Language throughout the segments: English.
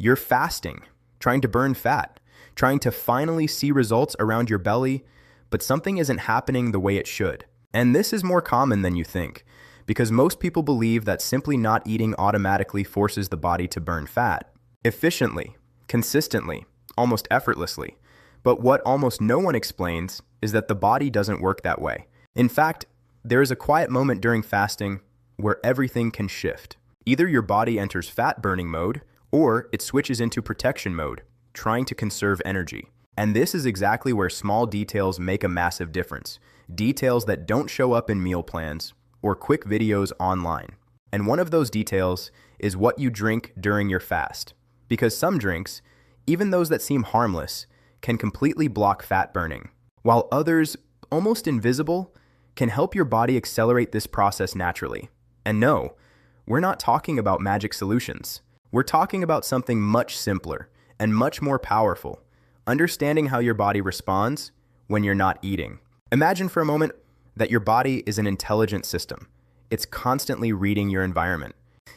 You're fasting, trying to burn fat, trying to finally see results around your belly, but something isn't happening the way it should. And this is more common than you think, because most people believe that simply not eating automatically forces the body to burn fat efficiently, consistently, almost effortlessly. But what almost no one explains is that the body doesn't work that way. In fact, there is a quiet moment during fasting where everything can shift. Either your body enters fat burning mode, or it switches into protection mode, trying to conserve energy. And this is exactly where small details make a massive difference. Details that don't show up in meal plans or quick videos online. And one of those details is what you drink during your fast. Because some drinks, even those that seem harmless, can completely block fat burning, while others, almost invisible, can help your body accelerate this process naturally. And no, we're not talking about magic solutions. We're talking about something much simpler and much more powerful: understanding how your body responds when you're not eating. Imagine for a moment that your body is an intelligent system. It's constantly reading your environment.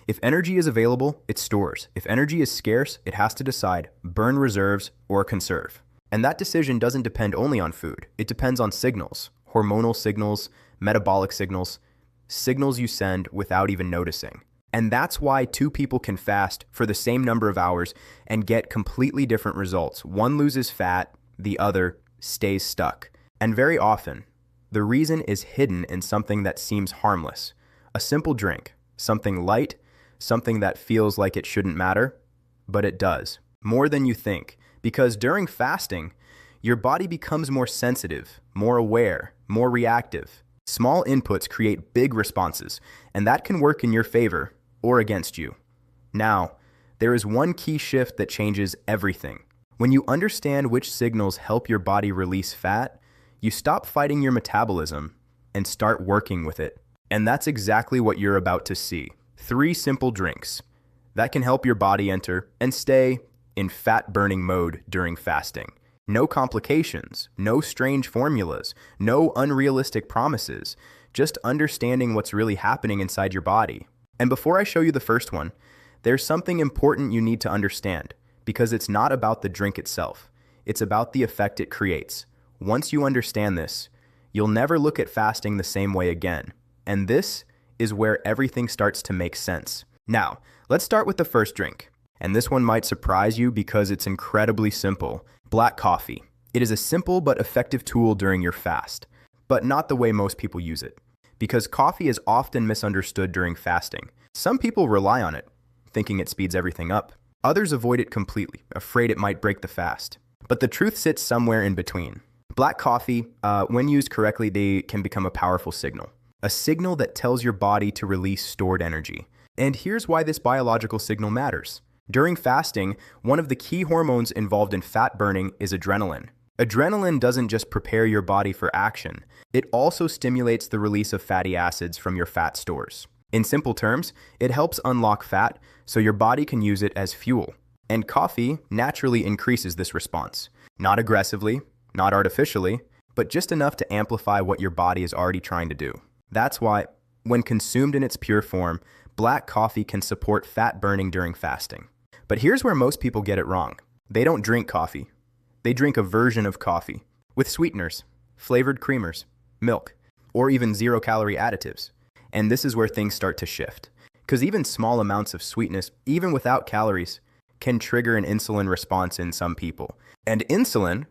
If energy is available, it stores. If energy is scarce, it has to decide: burn reserves or conserve. And that decision doesn't depend only on food. It depends on signals, hormonal signals, metabolic signals, signals you send without even noticing. And that's why two people can fast for the same number of hours and get completely different results. One loses fat, the other stays stuck. And very often, the reason is hidden in something that seems harmless. A simple drink, something light, something that feels like it shouldn't matter, but it does. More than you think. Because during fasting, your body becomes more sensitive, more aware, more reactive. Small inputs create big responses, and that can work in your favor or against you. Now, there is one key shift that changes everything. When you understand which signals help your body release fat, you stop fighting your metabolism and start working with it. And that's exactly what you're about to see. 3 simple drinks that can help your body enter and stay in fat-burning mode during fasting. No complications, no strange formulas, no unrealistic promises, just understanding what's really happening inside your body. And before I show you the first one, there's something important you need to understand, because it's not about the drink itself. It's about the effect it creates. Once you understand this, you'll never look at fasting the same way again. And this is where everything starts to make sense. Now, let's start with the first drink. And this one might surprise you because it's incredibly simple. Black coffee. It is a simple but effective tool during your fast, but not the way most people use it. Because coffee is often misunderstood during fasting. Some people rely on it, thinking it speeds everything up. Others avoid it completely, afraid it might break the fast. But the truth sits somewhere in between. Black coffee, when used correctly, they can become a powerful signal. A signal that tells your body to release stored energy. And here's why this biological signal matters. During fasting, one of the key hormones involved in fat burning is adrenaline. Adrenaline doesn't just prepare your body for action, it also stimulates the release of fatty acids from your fat stores. In simple terms, it helps unlock fat so your body can use it as fuel. And coffee naturally increases this response. Not aggressively, not artificially, but just enough to amplify what your body is already trying to do. That's why, when consumed in its pure form, black coffee can support fat burning during fasting. But here's where most people get it wrong. They don't drink coffee. They drink a version of coffee with sweeteners, flavored creamers, milk, or even 0-calorie additives. And this is where things start to shift. Because even small amounts of sweetness, even without calories, can trigger an insulin response in some people. And insulin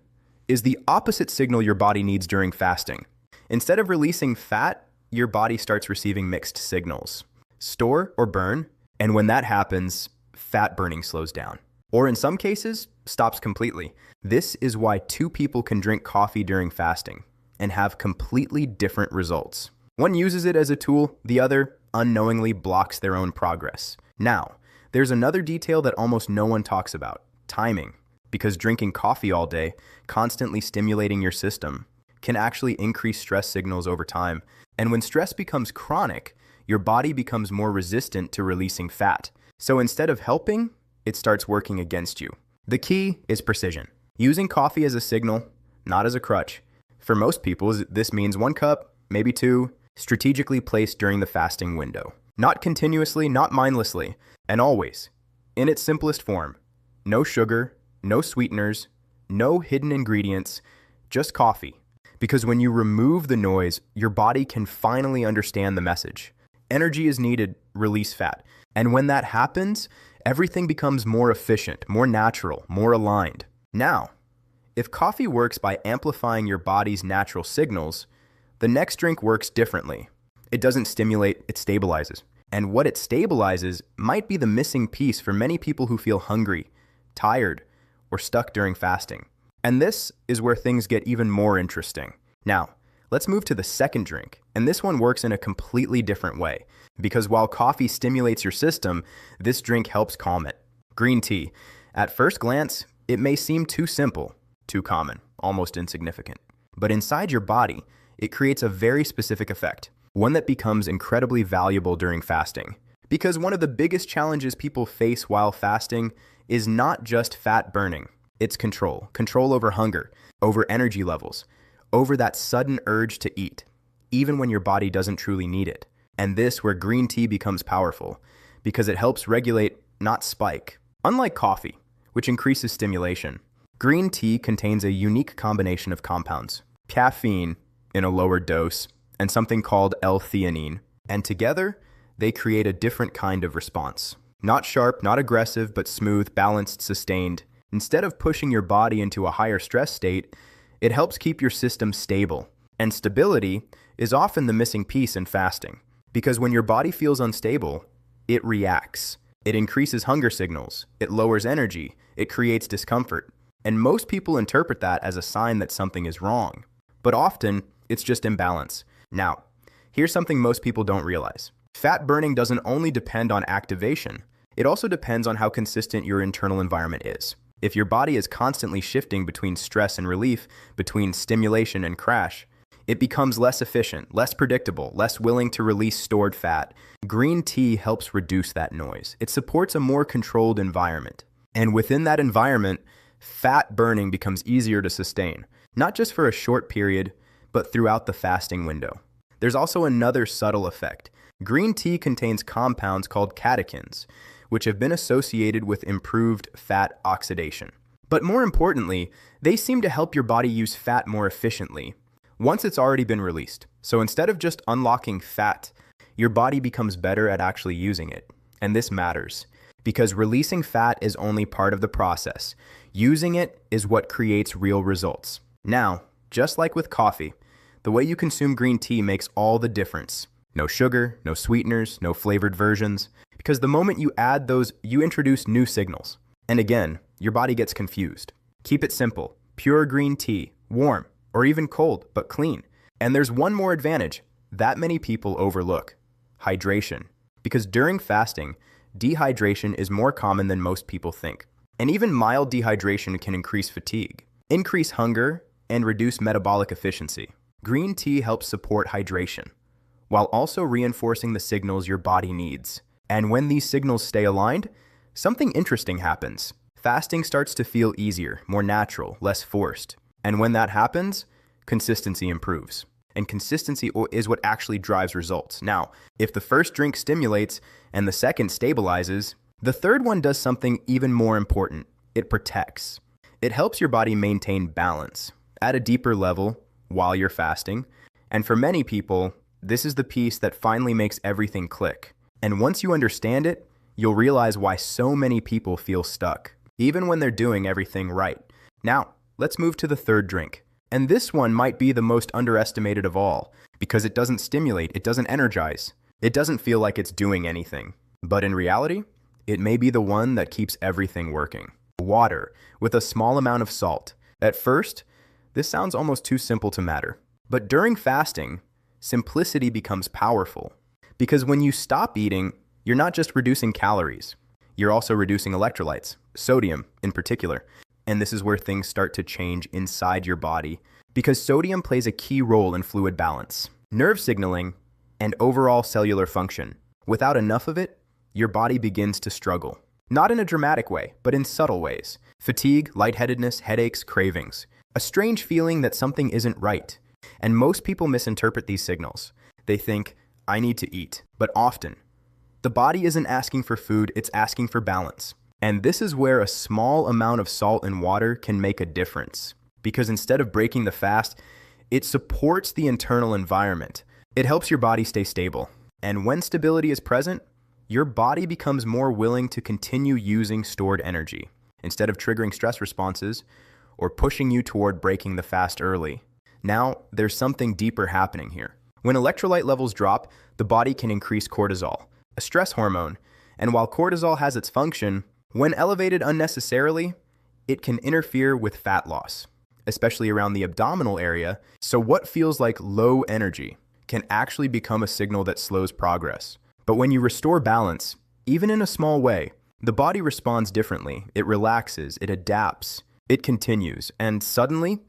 is the opposite signal your body needs during fasting. Instead of releasing fat, your body starts receiving mixed signals. Store or burn, and when that happens, fat burning slows down. Or in some cases, stops completely. This is why 2 people can drink coffee during fasting and have completely different results. One uses it as a tool, the other unknowingly blocks their own progress. Now, there's another detail that almost no one talks about: timing. Because drinking coffee all day, constantly stimulating your system, can actually increase stress signals over time. And when stress becomes chronic, your body becomes more resistant to releasing fat. So instead of helping, it starts working against you. The key is precision. Using coffee as a signal, not as a crutch. For most people, this means 1 cup, maybe 2, strategically placed during the fasting window. Not continuously, not mindlessly, and always, in its simplest form, no sugar, no sweeteners, no hidden ingredients, just coffee. Because when you remove the noise, your body can finally understand the message. Energy is needed, release fat. And when that happens, everything becomes more efficient, more natural, more aligned. Now, if coffee works by amplifying your body's natural signals, the next drink works differently. It doesn't stimulate, it stabilizes. And what it stabilizes might be the missing piece for many people who feel hungry, tired, or stuck during fasting. And this is where things get even more interesting. Now, let's move to the second drink. And this one works in a completely different way. Because while coffee stimulates your system, this drink helps calm it. Green tea. At first glance, it may seem too simple, too common, almost insignificant. But inside your body, it creates a very specific effect, one that becomes incredibly valuable during fasting. Because one of the biggest challenges people face while fasting is not just fat burning, it's control. Control over hunger, over energy levels, over that sudden urge to eat, even when your body doesn't truly need it. And this where green tea becomes powerful, because it helps regulate, not spike. Unlike coffee, which increases stimulation, green tea contains a unique combination of compounds. Caffeine in a lower dose, and something called L-theanine. And together, they create a different kind of response. Not sharp, not aggressive, but smooth, balanced, sustained. Instead of pushing your body into a higher stress state, it helps keep your system stable. And stability is often the missing piece in fasting. Because when your body feels unstable, it reacts. It increases hunger signals, it lowers energy, it creates discomfort. And most people interpret that as a sign that something is wrong. But often, it's just imbalance. Now, here's something most people don't realize. Fat burning doesn't only depend on activation, it also depends on how consistent your internal environment is. If your body is constantly shifting between stress and relief, between stimulation and crash, it becomes less efficient, less predictable, less willing to release stored fat. Green tea helps reduce that noise. It supports a more controlled environment. And within that environment, fat burning becomes easier to sustain, not just for a short period, but throughout the fasting window. There's also another subtle effect. Green tea contains compounds called catechins, which have been associated with improved fat oxidation. But more importantly, they seem to help your body use fat more efficiently once it's already been released. So instead of just unlocking fat, your body becomes better at actually using it. And this matters, because releasing fat is only part of the process. Using it is what creates real results. Now, just like with coffee, the way you consume green tea makes all the difference. No sugar, no sweeteners, no flavored versions. Because the moment you add those, you introduce new signals. And again, your body gets confused. Keep it simple. Pure green tea, warm, or even cold, but clean. And there's one more advantage that many people overlook: hydration. Because during fasting, dehydration is more common than most people think. And even mild dehydration can increase fatigue, increase hunger, and reduce metabolic efficiency. Green tea helps support hydration, while also reinforcing the signals your body needs. And when these signals stay aligned, something interesting happens. Fasting starts to feel easier, more natural, less forced. And when that happens, consistency improves. And consistency is what actually drives results. Now, if the first drink stimulates and the second stabilizes, the third one does something even more important. It protects. It helps your body maintain balance at a deeper level while you're fasting. And for many people, this is the piece that finally makes everything click. And once you understand it, you'll realize why so many people feel stuck, even when they're doing everything right. Now, let's move to the third drink. And this one might be the most underestimated of all, because it doesn't stimulate, it doesn't energize, it doesn't feel like it's doing anything. But in reality, it may be the one that keeps everything working. Water, with a small amount of salt. At first, this sounds almost too simple to matter. But during fasting, simplicity becomes powerful. Because when you stop eating, you're not just reducing calories, you're also reducing electrolytes, sodium in particular. And this is where things start to change inside your body, because sodium plays a key role in fluid balance, nerve signaling, and overall cellular function. Without enough of it, your body begins to struggle. Not in a dramatic way, but in subtle ways. Fatigue, lightheadedness, headaches, cravings. A strange feeling that something isn't right. And most people misinterpret these signals. They think, I need to eat. But often, the body isn't asking for food, it's asking for balance. And this is where a small amount of salt in water can make a difference. Because instead of breaking the fast, it supports the internal environment. It helps your body stay stable. And when stability is present, your body becomes more willing to continue using stored energy, instead of triggering stress responses or pushing you toward breaking the fast early. Now, there's something deeper happening here. When electrolyte levels drop, the body can increase cortisol, a stress hormone. And while cortisol has its function, when elevated unnecessarily, it can interfere with fat loss, especially around the abdominal area. So what feels like low energy can actually become a signal that slows progress. But when you restore balance, even in a small way, the body responds differently. It relaxes, it adapts, it continues, and suddenly,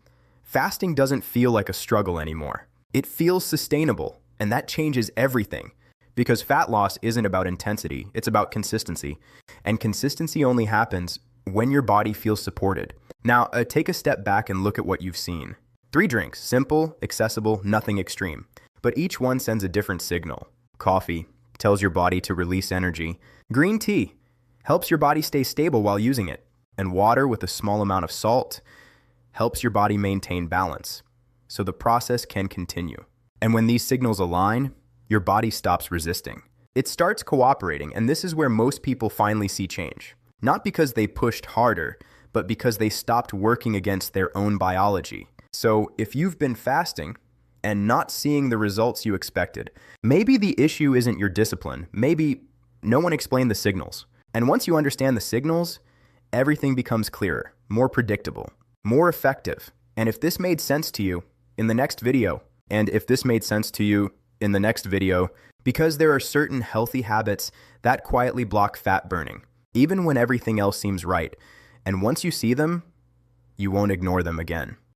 fasting doesn't feel like a struggle anymore. It feels sustainable, and that changes everything. Because fat loss isn't about intensity, it's about consistency. And consistency only happens when your body feels supported. Now, take a step back and look at what you've seen. 3 drinks, simple, accessible, nothing extreme. But each one sends a different signal. Coffee tells your body to release energy. Green tea helps your body stay stable while using it. And water with a small amount of salt helps your body maintain balance, so the process can continue. And when these signals align, your body stops resisting. It starts cooperating, and this is where most people finally see change. Not because they pushed harder, but because they stopped working against their own biology. So if you've been fasting and not seeing the results you expected, maybe the issue isn't your discipline. Maybe no one explained the signals. And once you understand the signals, everything becomes clearer, more predictable, more effective. And if this made sense to you in the next video, because there are certain healthy habits that quietly block fat burning, even when everything else seems right. And once you see them, you won't ignore them again.